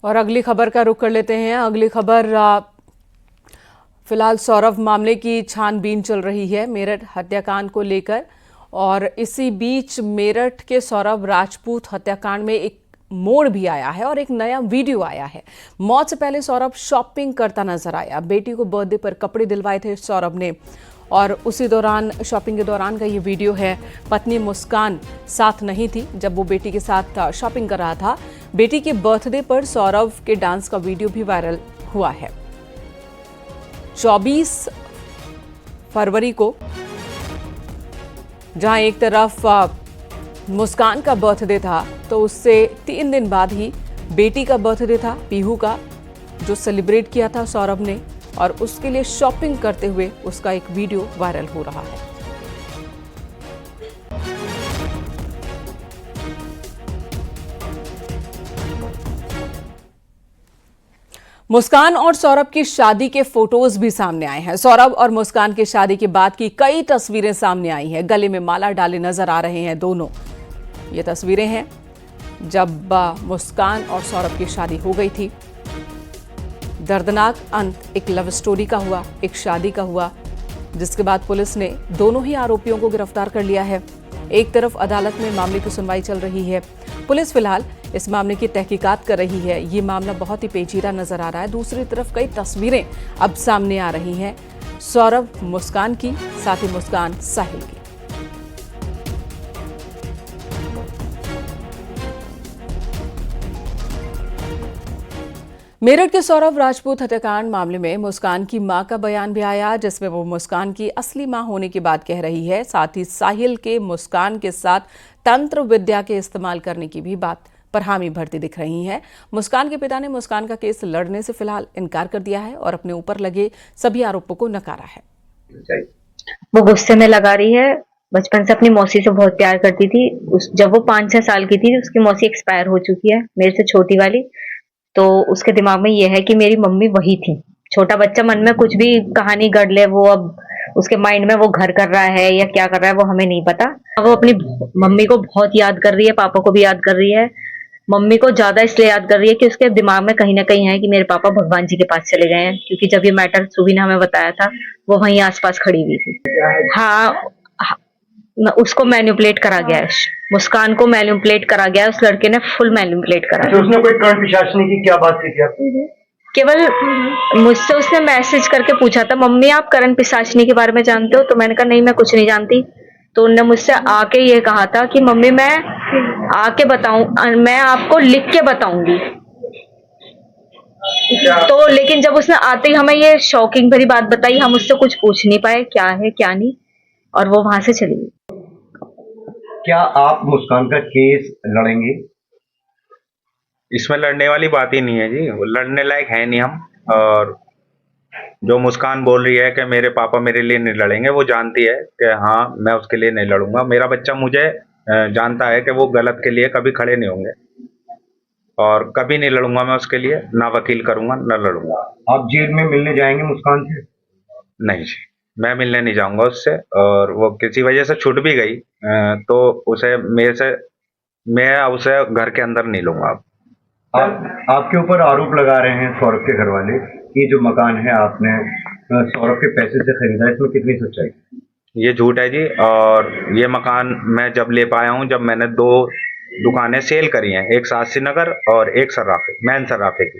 और अगली खबर का रुख कर लेते हैं। अगली खबर फिलहाल सौरभ मामले की छानबीन चल रही है मेरठ हत्याकांड को लेकर, और इसी बीच मेरठ के सौरभ राजपूत हत्याकांड में एक मोड़ भी आया है और एक नया वीडियो आया है। मौत से पहले सौरभ शॉपिंग करता नजर आया। बेटी को बर्थडे पर कपड़े दिलवाए थे सौरभ ने, और उसी दौरान शॉपिंग के दौरान का ये वीडियो है। पत्नी मुस्कान साथ नहीं थी जब वो बेटी के साथ शॉपिंग कर रहा था। बेटी के बर्थडे पर सौरभ के डांस का वीडियो भी वायरल हुआ है। 24 फरवरी को जहां एक तरफ मुस्कान का बर्थडे था, तो उससे 3 दिन बाद ही बेटी का बर्थडे था, पीहू का, जो सेलिब्रेट किया था सौरभ ने, और उसके लिए शॉपिंग करते हुए उसका एक वीडियो वायरल हो रहा है। मुस्कान और सौरभ की शादी के फोटोज भी सामने आए हैं। सौरभ और मुस्कान की शादी के बाद की कई तस्वीरें सामने आई हैं। गले में माला डाले नजर आ रहे हैं दोनों। ये तस्वीरें हैं जब मुस्कान और सौरभ की शादी हो गई थी। दर्दनाक अंत एक लव स्टोरी का हुआ, एक शादी का हुआ, जिसके बाद पुलिस ने दोनों ही आरोपियों को गिरफ्तार कर लिया है। एक तरफ अदालत में मामले की सुनवाई चल रही है। पुलिस फिलहाल इस मामले की तहकीकात कर रही है। ये मामला बहुत ही पेचीदा नजर आ रहा है। दूसरी तरफ कई तस्वीरें अब सामने आ रही हैं सौरभ मुस्कान की, साथ ही मुस्कान साहिल की। मेरठ के सौरभ राजपूत हत्याकांड मामले में मुस्कान की मां का बयान भी आया, जिसमें वो मुस्कान की असली मां होने की बात कह रही है। साथ ही साहिल के मुस्कान के साथ तंत्र विद्या के इस्तेमाल करने की भी बात पर हामी भरती दिख रही है। मुस्कान के पिता ने मुस्कान का केस लड़ने से फिलहाल इनकार कर दिया है और अपने ऊपर लगे सभी आरोपों को नकारा है। वो गुस्से में लगा रही है। बचपन से अपनी मौसी से बहुत प्यार करती थी। जब वो 5-6 साल की थी उसकी मौसी एक्सपायर हो चुकी है, मेरे से छोटी वाली। तो उसके दिमाग में ये है कि मेरी मम्मी वही थी। छोटा बच्चा मन में कुछ भी कहानी गढ़ ले, वो अब उसके माइंड में वो घर कर रहा है या क्या कर रहा है वो हमें नहीं पता। वो अपनी मम्मी को बहुत याद कर रही है, पापा को भी याद कर रही है। मम्मी को ज्यादा इसलिए याद कर रही है कि उसके दिमाग में कहीं ना कहीं है कि मेरे पापा भगवान जी के पास चले गए हैं, क्योंकि जब ये मैटर सुबी ने हमें बताया था वो वहीं आसपास खड़ी हुई थी। हाँ, उसको मैनिपुलेट करा गया है, मुस्कान को मैनिपुलेट करा गया है। उस लड़के ने फुल मैनिपुलेट करा। तो उसने कोई कर्ण पिशाचनी की क्या बात की थी आपने? केवल मुझसे उसने मैसेज करके पूछा था, मम्मी आप करण पिशाचनी के बारे में जानते हो? तो मैंने कहा नहीं, मैं कुछ नहीं जानती। तो उन्होंने मुझसे आके ये कहा था कि मम्मी मैं आके बताऊं, मैं आपको लिख के बताऊंगी। तो लेकिन जब उसने आते ही हमें ये शॉकिंग भरी बात बताई, हम उससे कुछ पूछ नहीं पाए क्या है क्या नहीं, और वो वहां से चली गई। क्या आप मुस्कान का केस लड़ेंगे? इसमें लड़ने वाली बात ही नहीं है जी, वो लड़ने लायक है नहीं हम। और जो मुस्कान बोल रही है कि मेरे पापा मेरे लिए नहीं लड़ेंगे, वो जानती है कि हाँ मैं उसके लिए नहीं लड़ूंगा। मेरा बच्चा मुझे जानता है कि वो गलत के लिए कभी खड़े नहीं होंगे, और कभी नहीं लड़ूंगा मैं उसके लिए, ना वकील करूंगा ना लड़ूंगा। आप जेल में मिलने जाएंगे मुस्कान से? नहीं जी, मैं मिलने नहीं जाऊंगा उससे। और वो किसी वजह से छूट भी गई तो उसे मैं उसे घर के अंदर नहीं लूंगा। आपके ऊपर आरोप लगा रहे हैं सौरभ के घर वाले, ये जो मकान है आपने सौरभ के पैसे से खरीदा, इसमें कितनी सच्चाई? ये झूठ है जी। और ये मकान मैं जब ले पाया हूँ जब मैंने 2 दुकानें सेल करी हैं, एक शास्त्री नगर और एक सर्राफे, मैन सर्राफे की।